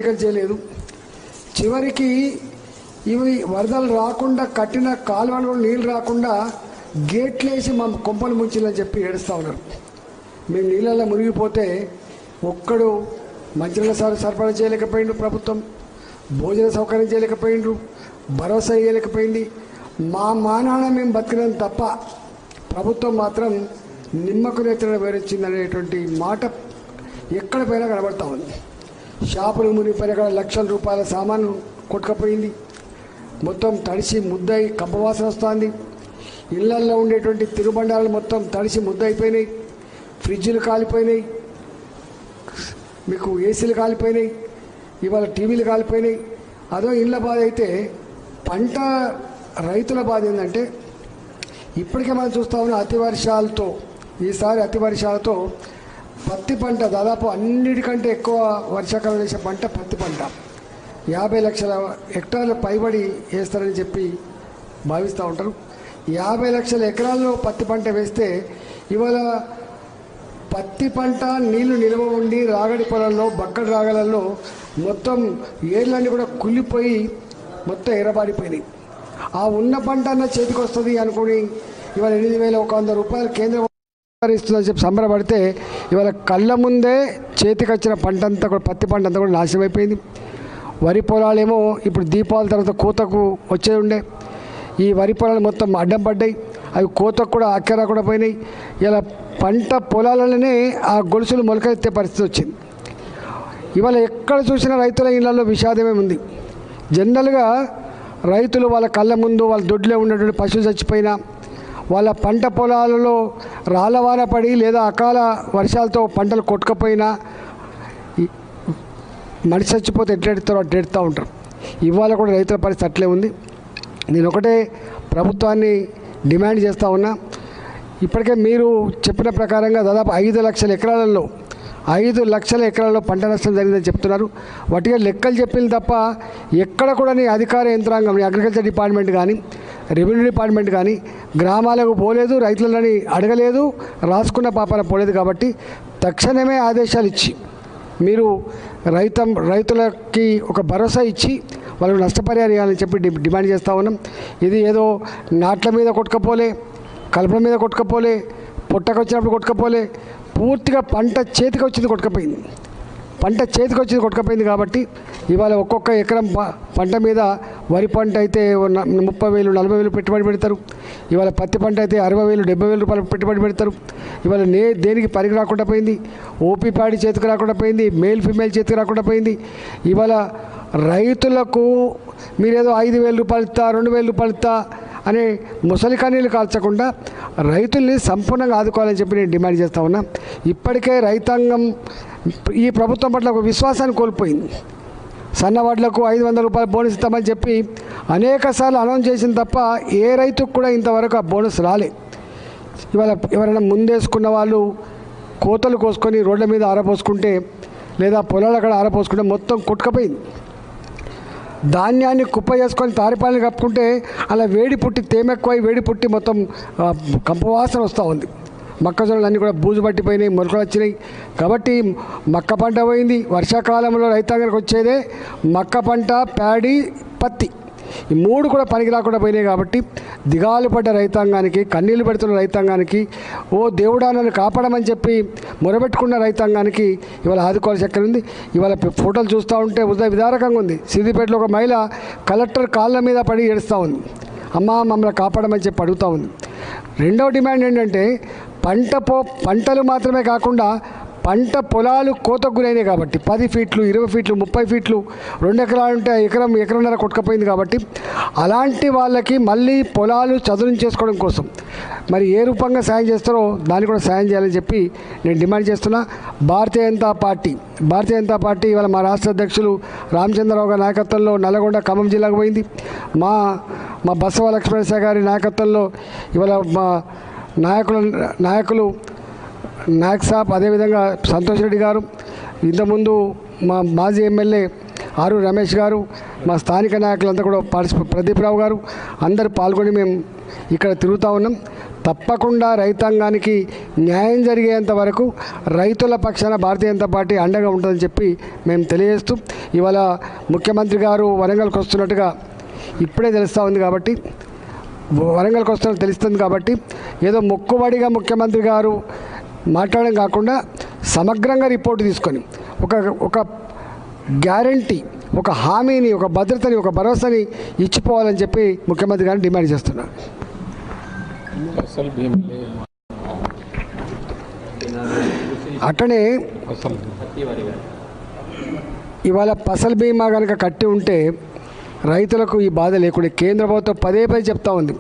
చేయలేదు. చివరికి ఇవి వరదలు రాకుండా కట్టిన కాలువలో నీళ్ళు రాకుండా గేట్లేసి మా కొంపలు ముంచిందని చెప్పి ఏడుస్తూ ఉన్నారు. మేము నీళ్ళల్లో మునిగిపోతే ఒక్కడు మంచినీళ్ళ సరఫరా చేయలేకపోయిండు, ప్రభుత్వం భోజన సౌకర్యం చేయలేకపోయిండ్రు, భరోసా ఇవ్వలేకపోయింది. మా మానాన మేము బతికినాం తప్ప ప్రభుత్వం మాత్రం నిమ్మకు నెత్తడం వేరొచ్చిందనేటువంటి మాట ఎక్కడ పైన కనబడతా ఉంది. షాపులు మునిగిపోయిన అక్కడ లక్షల రూపాయల సామాను కొట్టుకపోయింది, మొత్తం తడిసి ముద్దై కంపవాసన వస్తుంది. ఇళ్లల్లో ఉండేటువంటి తిరుబండాలు మొత్తం తడిసి ముద్దయిపోయినాయి, ఫ్రిడ్జ్లు కాలిపోయినాయి, మీకు ఏసీలు కాలిపోయినాయి, ఇవాళ టీవీలు కాలిపోయినాయి. అదో ఇళ్ళ బాధ అయితే పంట రైతుల బాధ ఏంటంటే ఇప్పటికే మనం చూస్తూ ఉన్న అతి వర్షాలతో, ఈసారి అతి వర్షాలతో పత్తి పంట దాదాపు అన్నిటికంటే ఎక్కువ వర్షాకాలం వేసే పంట పత్తి పంట 50 లక్షల హెక్టార్ల పైబడి వేస్తారని చెప్పి భావిస్తూ ఉంటారు. 50 లక్షల ఎకరాల్లో పత్తి పంట వేస్తే ఇవాళ పత్తి పంట నీళ్లు నిల్వ ఉండి రాగడి పొలంలో బక్కడి రాగలలో మొత్తం ఏర్లన్నీ కూడా కుళ్ళిపోయి మొత్తం ఎర్రబారిపోయినాయి. ఆ ఉన్న పంట అన్న చేతికి వస్తుంది అనుకుని ఇవాళ 8,100 రూపాయలు కేంద్రం ఇస్తుందని చెప్పి సంబరపడితే ఇవాళ కళ్ళ ముందే చేతికి వచ్చిన పంట అంతా కూడా పత్తి పంట అంతా కూడా నాశనం అయిపోయింది. వరి పొలాలేమో ఇప్పుడు దీపావళి తర్వాత కోతకు వచ్చేది ఉండే, ఈ వరి పొలాలు మొత్తం అడ్డం పడ్డాయి, అవి కోతకు కూడా అక్కర కూడా పోయినాయి. ఇలా పంట పొలాలనే ఆ గొలుసులు మొలకెత్తే పరిస్థితి వచ్చింది. ఇవాళ ఎక్కడ చూసినా రైతుల ఇళ్లలో విషాదమే ఉంది. జనరల్గా రైతులు వాళ్ళ కళ్ళ ముందు వాళ్ళ దొడ్లో ఉన్నటువంటి పశువులు చచ్చిపోయినా, వాళ్ళ పంట పొలాలలో రాళ్ళవాన పడి లేదా అకాల వర్షాలతో పంటలు కొట్టుకపోయినా మనిషి చచ్చిపోతే ఎట్లెడతారో అట్లా ఎడుతూ ఉంటారు. ఇవాళ కూడా రైతుల పరిస్థితి అట్లే ఉంది. నేను ఒకటే ప్రభుత్వాన్ని డిమాండ్ చేస్తూ ఉన్నా, ఇప్పటికే మీరు చెప్పిన ప్రకారంగా దాదాపు 5 లక్షల ఎకరాలలో 5 లక్షల ఎకరాల్లో పంట నష్టం జరిగిందని చెప్తున్నారు. వాటిగా లెక్కలు చెప్పింది తప్ప ఎక్కడ కూడా నీ అధికార యంత్రాంగం, అగ్రికల్చర్ డిపార్ట్మెంట్ కానీ రెవెన్యూ డిపార్ట్మెంట్ కానీ గ్రామాలకు పోలేదు, రైతులని అడగలేదు, రాసుకున్న పాపాన పోలేదు. కాబట్టి తక్షణమే ఆదేశాలు ఇచ్చి మీరు రైతులకి ఒక భరోసా ఇచ్చి వాళ్ళకు నష్టపరిహారం ఇవ్వాలని చెప్పి డిమాండ్ చేస్తూ ఉన్నాం. ఇది ఏదో నాట్ల మీద కొట్టుకపోలే, కలపల మీద కొట్టుకపోలే, పుట్టకు వచ్చినప్పుడు కొట్టుకపోలే, పూర్తిగా పంట చేతికి వచ్చింది కొట్టుకపోయింది. పంట చేతికి వచ్చింది కొట్టుకపోయింది. కాబట్టి ఇవాళ ఒక్కొక్క ఎకరం పంట మీద వరి పంట అయితే 30,000 40,000 పెట్టుబడి పెడతారు. ఇవాళ పత్తి పంట అయితే 60,000 70,000 రూపాయలు పెట్టుబడి పెడతారు. ఇవాళ దేనికి పనికి రాకుండా పోయింది, ఓపీ పాడి చేతికి రాకుండా పోయింది, మేల్ ఫీమేల్ చేతికి రాకుండా పోయింది. ఇవాళ రైతులకు మీరేదో 5,000 రూపాయలు ఇస్తా 2,000 రూపాయలు ఇస్తా అనే ముసలి కన్నీళ్ళు కాల్చకుండా రైతుల్ని సంపూర్ణంగా ఆదుకోవాలని చెప్పి నేను డిమాండ్ చేస్తూ ఉన్నా. ఇప్పటికే రైతాంగం ఈ ప్రభుత్వం పట్ల ఒక విశ్వాసాన్ని కోల్పోయింది. సన్నవాడ్లకు 500 రూపాయలు బోనస్ ఇస్తామని చెప్పి అనేక సార్లు అనౌన్స్ చేసిన తప్ప ఏ రైతుకు కూడా ఇంతవరకు ఆ బోనస్ రాలే. ఇవాళ ఎవరైనా ముందేసుకున్న వాళ్ళు కోతలు కోసుకొని రోడ్ల మీద ఆరపోసుకుంటే లేదా పొలాల అక్కడ ఆరపోసుకుంటే మొత్తం కొట్టుకపోయింది. ధాన్యాన్ని కుప్ప చేసుకొని తారిపాలని కప్పుకుంటే అలా వేడి పుట్టి తేమెక్కువై వేడి పుట్టి మొత్తం కంపవాసన వస్తూ ఉంది. మొక్కజొన్నలు అన్నీ కూడా బూజు పట్టిపోయినాయి, మొలకలు వచ్చినాయి. కాబట్టి మక్క పంట పోయింది. వర్షాకాలంలో రైతాంగానికి వచ్చేదే మక్క పంట, ప్యాడీ, పత్తి, ఈ 3 కూడా పనికి రాకుండా పోయినాయి. కాబట్టి దిగాలు పడ్డ రైతాంగానికి, కన్నీళ్లు పెడుతున్న రైతాంగానికి, ఓ దేవుడా నన్ను కాపాడమని చెప్పి మొరబెట్టుకున్న రైతాంగానికి ఇవాళ ఆదుకోవాల్సి ఎక్కడ ఉంది. ఇవాళ ఫోటోలు చూస్తూ ఉంటే ఉదయ విదారకంగా ఉంది. సిద్దిపేటలో ఒక మహిళ కలెక్టర్ కాళ్ళ మీద పడి ఏడుస్తూ ఉంది, అమ్మ మమ్మల్ని కాపాడమని చెప్పి అడుగుతూ ఉంది. రెండవ డిమాండ్ ఏంటంటే పంటలు మాత్రమే కాకుండా పంట పొలాలు కోతకు గురైనాయి. కాబట్టి 10 ఫీట్లు 20 ఫీట్లు 30 ఫీట్లు 2 ఎకరాలు ఉంటే ఎకరన్నర కొట్టుకపోయింది. కాబట్టి అలాంటి వాళ్ళకి మళ్ళీ పొలాలు చదును చేసుకోవడం కోసం మరి ఏ రూపంగా సాయం చేస్తారో దాన్ని కూడా సాయం చేయాలని చెప్పి నేను డిమాండ్ చేస్తున్నా. భారతీయ జనతా పార్టీ ఇవాళ మా రాష్ట్ర అధ్యక్షులు రామచంద్రరావు గారి నాయకత్వంలో నల్గొండ ఖమ్మం జిల్లాకు పోయింది. మా బసవ లక్ష్మణ్ గారి నాయకత్వంలో ఇవాళ మా నాయకులు నాయక్ సాబ్, అదేవిధంగా సంతోష్ రెడ్డి గారు, ఇంతకుముందు మా మాజీ ఎమ్మెల్యే ఆరు రమేష్ గారు, మా స్థానిక నాయకులంతా కూడా ప్రదీప్ రావు గారు అందరూ పాల్గొని మేము ఇక్కడ తిరుగుతూ ఉన్నాం. తప్పకుండా రైతాంగానికి న్యాయం జరిగేంత వరకు రైతుల పక్షాన భారతీయ జనతా పార్టీ అండగా ఉంటుందని చెప్పి మేము తెలియజేస్తూ ఇవాళ ముఖ్యమంత్రి గారు వరంగల్కి వస్తున్నట్టుగా ఇప్పుడే తెలుస్తూ ఉంది కాబట్టి వరంగల్కి వస్తున్నట్టు తెలుస్తుంది కాబట్టి ఏదో మొక్కుబడిగా ముఖ్యమంత్రి గారు మాట్లాడడం కాకుండా సమగ్రంగా రిపోర్ట్ తీసుకొని ఒక గ్యారంటీ, ఒక హామీని, ఒక భద్రతని, ఒక భరోసాని ఇచ్చిపోవాలని చెప్పి ముఖ్యమంత్రి గారిని డిమాండ్ చేస్తున్నారు. అట్లనే ఇవాళ ఫసల్ బీమా కనుక కట్టి ఉంటే రైతులకు ఈ బాధ లేకుండా కేంద్ర ప్రభుత్వం పదే చెప్తా ఉంది.